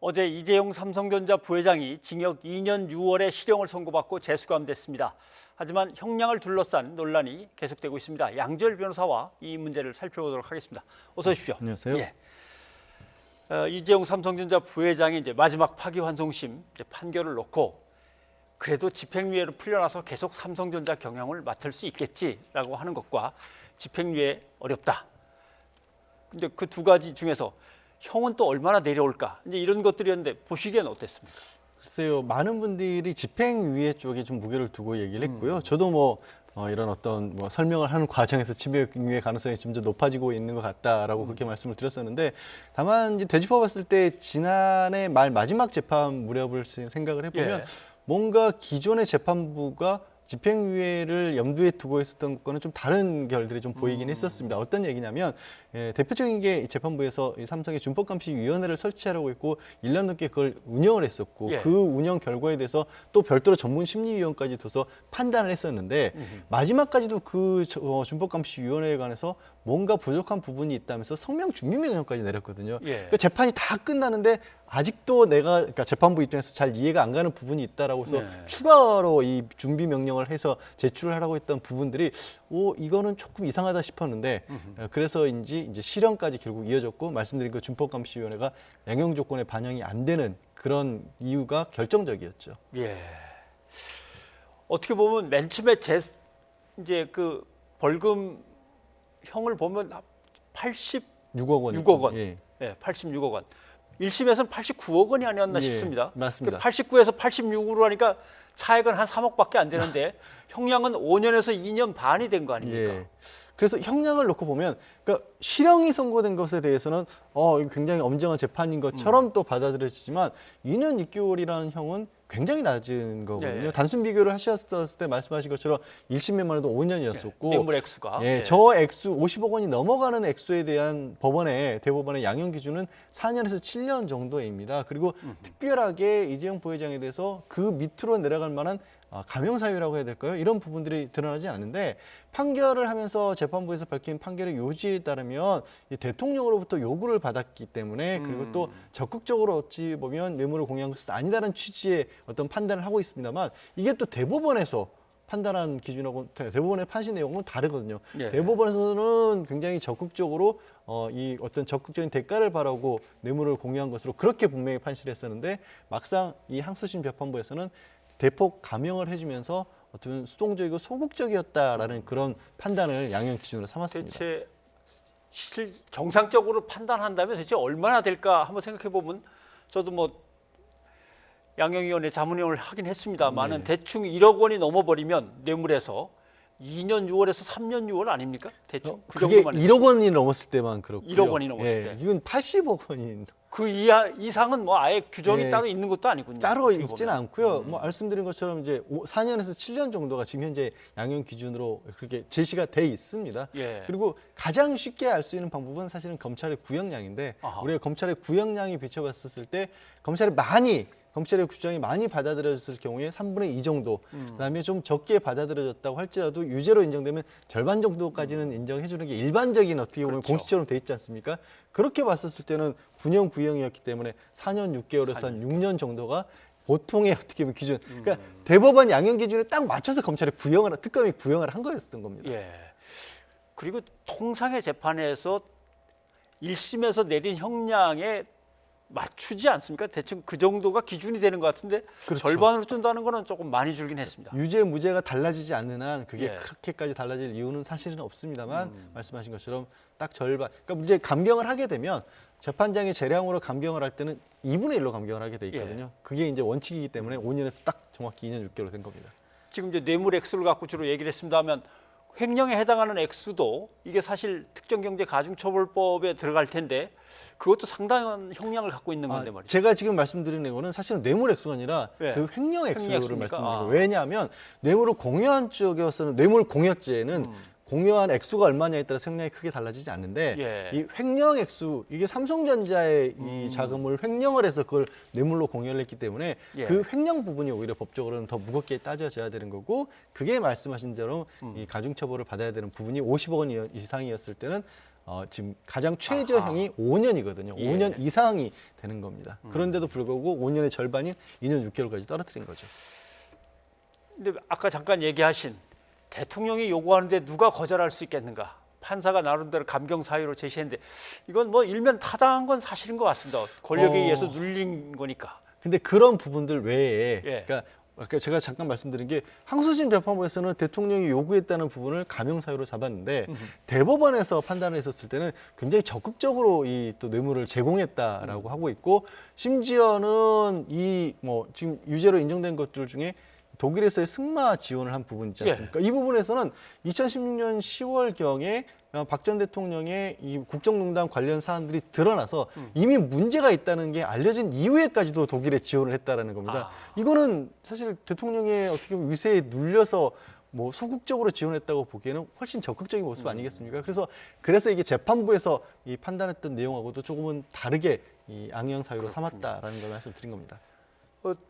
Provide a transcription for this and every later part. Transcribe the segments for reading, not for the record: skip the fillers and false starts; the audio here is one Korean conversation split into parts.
어제 이재용 삼성전자 부회장이 징역 2년 6월에 실형을 선고받고 재수감됐습니다. 하지만 형량을 둘러싼 논란이 계속되고 있습니다. 양지열 변호사와 이 문제를 살펴보도록 하겠습니다. 어서 오십시오. 안녕하세요. 예. 이재용 삼성전자 부회장이 이제 마지막 파기환송심 판결을 놓고 그래도 집행유예로 풀려나서 계속 삼성전자 경영을 맡을 수 있겠지라고 하는 것과 집행유예 어렵다. 근데 그 두 가지 중에서 형은 또 얼마나 내려올까? 이제 이런 것들이었는데 보시기엔 어땠습니까? 글쎄요, 많은 분들이 집행유예 쪽에 좀 무게를 두고 얘기를 했고요. 저도 이런 어떤 설명을 하는 과정에서 집행유예 가능성이 좀 더 높아지고 있는 것 같다라고 그렇게 말씀을 드렸었는데, 다만 이제 되짚어봤을 때 지난해 말 마지막 재판 무렵을 생각을 해보면 예. 뭔가 기존의 재판부가 집행유예를 염두에 두고 있었던 것과는 좀 다른 결들이 좀 보이긴 했었습니다. 어떤 얘기냐면 대표적인 게 재판부에서 이 삼성의 준법감시위원회를 설치하려고 했고 1년 넘게 그걸 운영을 했었고 예. 그 운영 결과에 대해서 또 별도로 전문심리위원까지 둬서 판단을 했었는데 마지막까지도 그 준법감시위원회에 관해서 뭔가 부족한 부분이 있다면서 성명 준비명령까지 내렸거든요. 예. 그러니까 재판이 다 끝나는데 아직도 그러니까 재판부 입장에서 잘 이해가 안 가는 부분이 있다라고 해서 네. 추가로 이 준비 명령을 해서 제출을 하라고 했던 부분들이 이거는 조금 이상하다 싶었는데 그래서인지 이제 실형까지 결국 이어졌고, 말씀드린 그 준법감시위원회가 양형 조건에 반영이 안 되는 그런 이유가 결정적이었죠. 예. 어떻게 보면 맨 처음에 이제 그 벌금 형을 보면 6억 원. 6억 원. 예. 예, 86억 원. 1심에서는 89억 원이 아니었나 예, 싶습니다. 맞습니다. 89에서 86으로 하니까 차액은 한 3억밖에 안 되는데 형량은 5년에서 2년 반이 된 거 아닙니까? 예. 그래서 형량을 놓고 보면, 그러니까 실형이 선고된 것에 대해서는 이거 굉장히 엄정한 재판인 것처럼 또 받아들여지지만 2년 6개월이라는 형은 굉장히 낮은 거거든요. 예. 단순 비교를 하셨을 때 말씀하신 것처럼 1심에만 해도 5년이었었고 뇌물 액수가. 예, 저 액수 50억 원이 넘어가는 액수에 대한 대법원의 양형 기준은 4년에서 7년 정도입니다. 그리고 특별하게 이재용 부회장에 대해서 그 밑으로 내려갈 만한 감형 사유라고 해야 될까요? 이런 부분들이 드러나지 않는데, 판결을 하면서 재판부에서 밝힌 판결의 요지에 따르면 이 대통령으로부터 요구를 받았기 때문에, 그리고 또 적극적으로 어찌 보면 뇌물을 공유한 것은 아니다라는 취지의 어떤 판단을 하고 있습니다만, 이게 또 대법원에서 판단한 기준하고 대법원의 판시 내용은 다르거든요. 예. 대법원에서는 굉장히 적극적으로 이 어떤 적극적인 대가를 바라고 뇌물을 공유한 것으로 그렇게 분명히 판시를 했었는데, 막상 이 항소심 재판부에서는 대폭 감형을 해주면서 어떤 수동적이고 소극적이었다라는 그런 판단을 양형 기준으로 삼았습니다. 대체 정상적으로 판단한다면 대체 얼마나 될까 한번 생각해 보면, 저도 양형위원회 자문위원을 하긴 했습니다만은 대충 1억 원이 넘어버리면 뇌물에서 2년 6월에서 3년 6월 아닙니까? 대충 그 그게 정도만 1억 원이 넘었을 때만 그렇고요. 1억 원이 넘었을 때. 이건 80억 원이 그 이상은 아예 규정이 예. 따로 있는 것도 아니군요. 따로 어떻게 있지는 보면. 않고요. 말씀드린 것처럼 이제 4년에서 7년 정도가 지금 현재 양형 기준으로 그렇게 제시가 돼 있습니다. 예. 그리고 가장 쉽게 알 수 있는 방법은 사실은 검찰의 구형량인데, 아하. 우리가 검찰의 구형량이 비춰봤을 때 검찰의 규정이 많이 받아들여졌을 경우에 3분의 2 정도, 그다음에 좀 적게 받아들여졌다고 할지라도 유죄로 인정되면 절반 정도까지는 인정해 주는 게 일반적인 어떻게 보면 그렇죠. 공식처럼 돼 있지 않습니까? 그렇게 봤었을 때는 군형 구형이었기 때문에 4년 6개월에서 한 6년 정도가 보통의 어떻게 보면 기준. 그러니까 대법원 양형 기준에 딱 맞춰서 특검이 구형을 한 거였던 겁니다. 예. 그리고 통상의 재판에서 1심에서 내린 형량에 맞추지 않습니까? 대충 그 정도가 기준이 되는 것 같은데 그렇죠. 절반으로 준다는 거는 조금 많이 줄긴 했습니다. 유죄 무죄가 달라지지 않는 한 그게 예. 그렇게까지 달라질 이유는 사실은 없습니다만, 말씀하신 것처럼 딱 절반. 그러니까 이제 감경을 하게 되면 재판장의 재량으로 감경을 할 때는 2분의 1로 감경을 하게 돼 있거든요. 그게 이제 원칙이기 때문에 5년에서 딱 정확히 2년 6개월로 된 겁니다. 지금 이제 뇌물 액수를 갖고 주로 얘기를 했습니다 하면 횡령에 해당하는 액수도 이게 사실 특정경제가중처벌법에 들어갈 텐데 그것도 상당한 형량을 갖고 있는 건데 말이죠. 제가 지금 말씀드리는 거는 사실은 뇌물 액수가 아니라 예. 그 횡령 액수를 액수입니까? 말씀드리는 거예요. 왜냐하면 뇌물을 공여한 쪽에서는 뇌물 공여죄는 공여한 액수가 얼마냐에 따라 형량이 크게 달라지지 않는데, 예. 이 횡령 액수, 이게 삼성전자의 이 자금을 횡령을 해서 그걸 뇌물로 공여를 했기 때문에 예. 그 횡령 부분이 오히려 법적으로는 더 무겁게 따져져야 되는 거고, 그게 말씀하신 대로 이 가중처벌을 받아야 되는 부분이 50억 원 이상이었을 때는 지금 가장 최저형이 5년이거든요. 5년 예. 이상이 되는 겁니다. 그런데도 불구하고 5년의 절반인 2년 6개월까지 떨어뜨린 거죠. 근데 아까 잠깐 얘기하신 대통령이 요구하는데 누가 거절할 수 있겠는가? 판사가 나름대로 감경 사유로 제시했는데 이건 뭐 일면 타당한 건 사실인 것 같습니다. 권력에 의해서 눌린 거니까. 근데 그런 부분들 외에 예. 그러니까 아까 제가 잠깐 말씀드린 게 항소심 재판부에서는 대통령이 요구했다는 부분을 감형 사유로 잡았는데 대법원에서 판단을 했었을 때는 굉장히 적극적으로 이 또 뇌물을 제공했다라고 하고 있고 심지어는 이 뭐 지금 유죄로 인정된 것들 중에 독일에서의 승마 지원을 한 부분 있지 않습니까? 이 부분에서는 2016년 10월경에 박 전 대통령의 이 국정농단 관련 사안들이 드러나서 이미 문제가 있다는 게 알려진 이후에까지도 독일에 지원을 했다라는 겁니다. 이거는 사실 대통령의 어떻게 보면 위세에 눌려서 뭐 소극적으로 지원했다고 보기에는 훨씬 적극적인 모습 아니겠습니까? 그래서 이게 재판부에서 이 판단했던 내용하고도 조금은 다르게 이 양형 사유로 삼았다라는 걸 말씀드린 겁니다.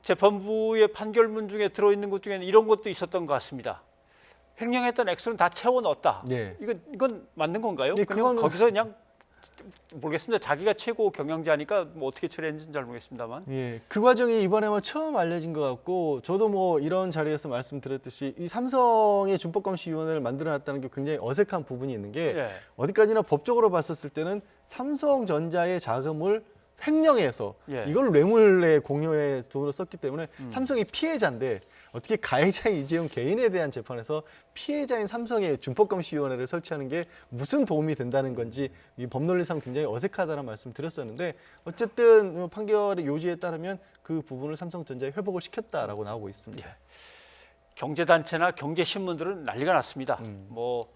재판부의 판결문 중에 들어있는 것 중에는 이런 것도 있었던 것 같습니다. 횡령했던 액수는 다 채워 넣었다. 네. 이건 맞는 건가요? 네, 그냥 그거는- 거기서 그냥 모르겠습니다. 자기가 최고 경영자니까 뭐 어떻게 처리했는지는 잘 모르겠습니다만. 예, 그 과정이 이번에만 처음 알려진 것 같고 저도 뭐 이런 자리에서 말씀드렸듯이 이 삼성의 준법감시위원회를 만들어놨다는 게 굉장히 어색한 부분이 있는 게 예. 어디까지나 법적으로 봤었을 때는 삼성전자의 자금을 횡령해서 예. 이걸 뇌물의 공여에 돈으로 썼기 때문에 삼성이 피해자인데 어떻게 가해자인 이재용 개인에 대한 재판에서 피해자인 삼성의 준법감시위원회를 설치하는 게 무슨 도움이 된다는 건지 이 법논리상 굉장히 어색하다는 말씀 드렸었는데 어쨌든 판결의 요지에 따르면 그 부분을 삼성전자에 회복을 시켰다라고 나오고 있습니다. 예. 경제단체나 경제신문들은 난리가 났습니다. 뭐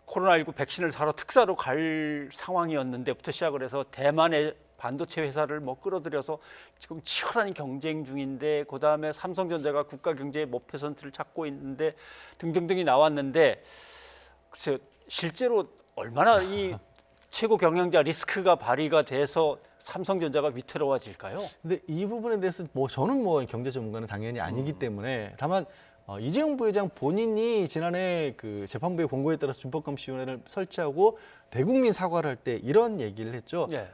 코로나19 백신을 사러 특사로 갈 상황이었는데부터 시작을 해서 대만의 반도체 회사를 뭐 끌어들여서 지금 치열한 경쟁 중인데 그다음에 삼성전자가 국가 경제의 모퍼센트를 찾고 있는데 등등등이 나왔는데 글쎄요, 실제로 얼마나 이 최고 경영자 리스크가 발휘가 돼서 삼성전자가 위태로워질까요? 근데 이 부분에 대해서 뭐 저는 뭐 경제 전문가는 당연히 아니기 때문에 다만 이재용 부회장 본인이 지난해 그 재판부의 공고에 따라서 준법감시위원회를 설치하고 대국민 사과를 할 때 이런 얘기를 했죠. 예.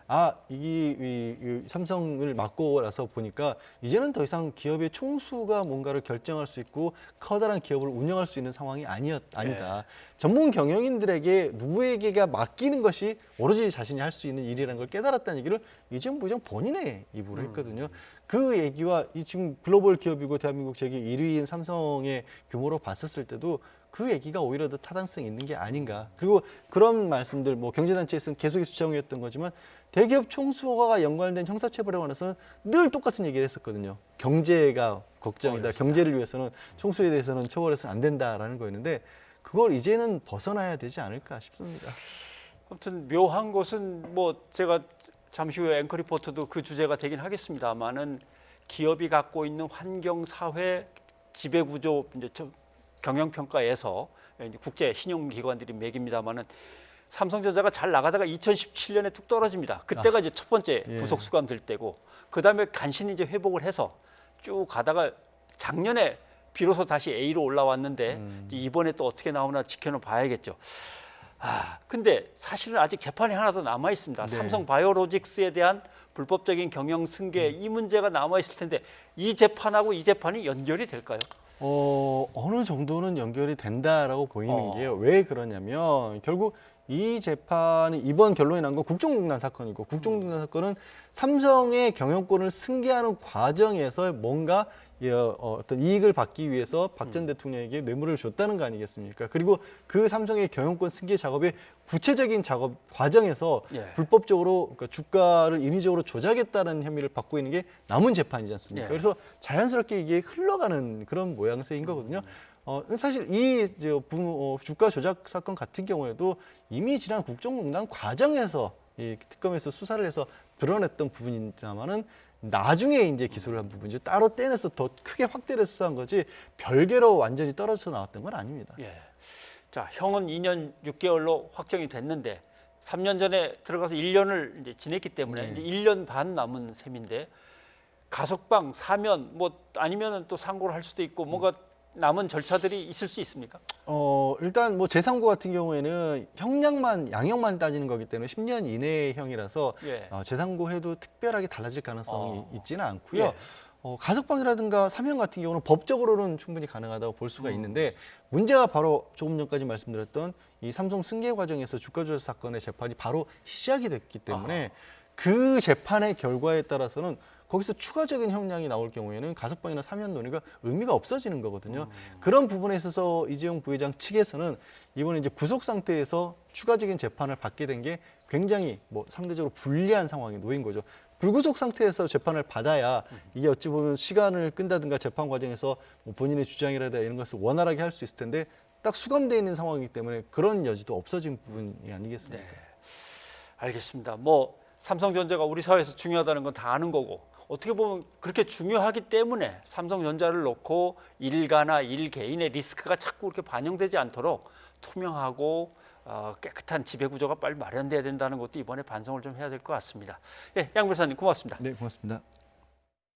이 삼성을 맡고 나서 보니까 이제는 더 이상 기업의 총수가 뭔가를 결정할 수 있고 커다란 기업을 운영할 수 있는 상황이 아니다. 전문 경영인들에게 누구에게가 맡기는 것이 오로지 자신이 할 수 있는 일이라는 걸 깨달았다는 얘기를 이재용 부회장 본인의 입으로 했거든요. 그 얘기와 이 지금 글로벌 기업이고 대한민국 세계 1위인 삼성의 규모로 봤었을 때도 그 얘기가 오히려 더 타당성이 있는 게 아닌가. 그리고 그런 말씀들 뭐 경제단체에서는 계속해서 주장했던 거지만 대기업 총수와 연관된 형사처벌에 관해서는 늘 똑같은 얘기를 했었거든요. 경제가 걱정이다. 경제를 위해서는 총수에 대해서는 처벌해서는 안 된다라는 거였는데 그걸 이제는 벗어나야 되지 않을까 싶습니다. 아무튼 묘한 것은 뭐 제가 잠시 후에 앵커 리포터도 그 주제가 되긴 하겠습니다만은 기업이 갖고 있는 환경, 사회, 지배 구조 이제 경영 평가에서 국제 신용 기관들이 매깁니다만은 삼성전자가 잘 나가다가 2017년에 뚝 떨어집니다. 그때가 이제 첫 번째 부속 수감될 때고 그다음에 간신히 이제 회복을 해서 쭉 가다가 작년에 비로소 다시 A로 올라왔는데 이번에 또 어떻게 나오나 지켜는 봐야겠죠. 근데 사실은 아직 재판이 하나 더 남아 있습니다. 네. 삼성 바이오로직스에 대한 불법적인 경영 승계 이 문제가 남아 있을 텐데 이 재판하고 이 재판이 연결이 될까요? 어느 정도는 연결이 된다라고 보이는 게요. 왜 그러냐면 결국 이 재판이 이번 결론이 난 건 국정농단 사건이고 국정농단 사건은 삼성의 경영권을 승계하는 과정에서 뭔가 어떤 이익을 받기 위해서 박 전 대통령에게 뇌물을 줬다는 거 아니겠습니까? 그리고 그 삼성의 경영권 승계 작업의 구체적인 작업 과정에서 불법적으로 그러니까 주가를 인위적으로 조작했다는 혐의를 받고 있는 게 남은 재판이지 않습니까? 그래서 자연스럽게 이게 흘러가는 그런 모양새인 거거든요. 사실 이 주가 조작 사건 같은 경우에도 이미 지난 국정농단 과정에서 이 특검에서 수사를 해서 드러냈던 부분이지만은 나중에 이제 기소를 한 부분이죠. 따로 떼내서 더 크게 확대를 수사한 거지 별개로 완전히 떨어져 나왔던 건 아닙니다. 자, 형은 2년 6개월로 확정이 됐는데 3년 전에 들어가서 1년을 이제 지냈기 때문에 이제 1년 반 남은 셈인데 가석방, 사면 뭐 아니면은 또 상고를 할 수도 있고 뭔가 남은 절차들이 있을 수 있습니까? 일단 뭐 재상고 같은 경우에는 양형만 따지는 거기 때문에 10년 이내의 형이라서 예. 재상고해도 특별하게 달라질 가능성이 있지는 않고요. 예. 가석방이라든가 사면 같은 경우는 법적으로는 충분히 가능하다고 볼 수가 있는데 문제가 바로 조금 전까지 말씀드렸던 이 삼성 승계 과정에서 주가 조작 사건의 재판이 바로 시작이 됐기 때문에 그 재판의 결과에 따라서는 거기서 추가적인 형량이 나올 경우에는 가석방이나 사면 논의가 의미가 없어지는 거거든요. 그런 부분에 있어서 이재용 부회장 측에서는 이번에 이제 구속 상태에서 추가적인 재판을 받게 된 게 굉장히 뭐 상대적으로 불리한 상황에 놓인 거죠. 불구속 상태에서 재판을 받아야 이게 어찌 보면 시간을 끈다든가 재판 과정에서 뭐 본인의 주장이라든가 이런 것을 원활하게 할 수 있을 텐데 딱 수감되어 있는 상황이기 때문에 그런 여지도 없어진 부분이 아니겠습니까? 네. 알겠습니다. 뭐 삼성전자가 우리 사회에서 중요하다는 건 다 아는 거고 어떻게 보면 그렇게 중요하기 때문에 삼성전자를 놓고 일가나 일개인의 리스크가 자꾸 이렇게 반영되지 않도록 투명하고 깨끗한 지배구조가 빨리 마련돼야 된다는 것도 이번에 반성을 좀 해야 될 것 같습니다. 예, 양 변호사님 고맙습니다. 네, 고맙습니다.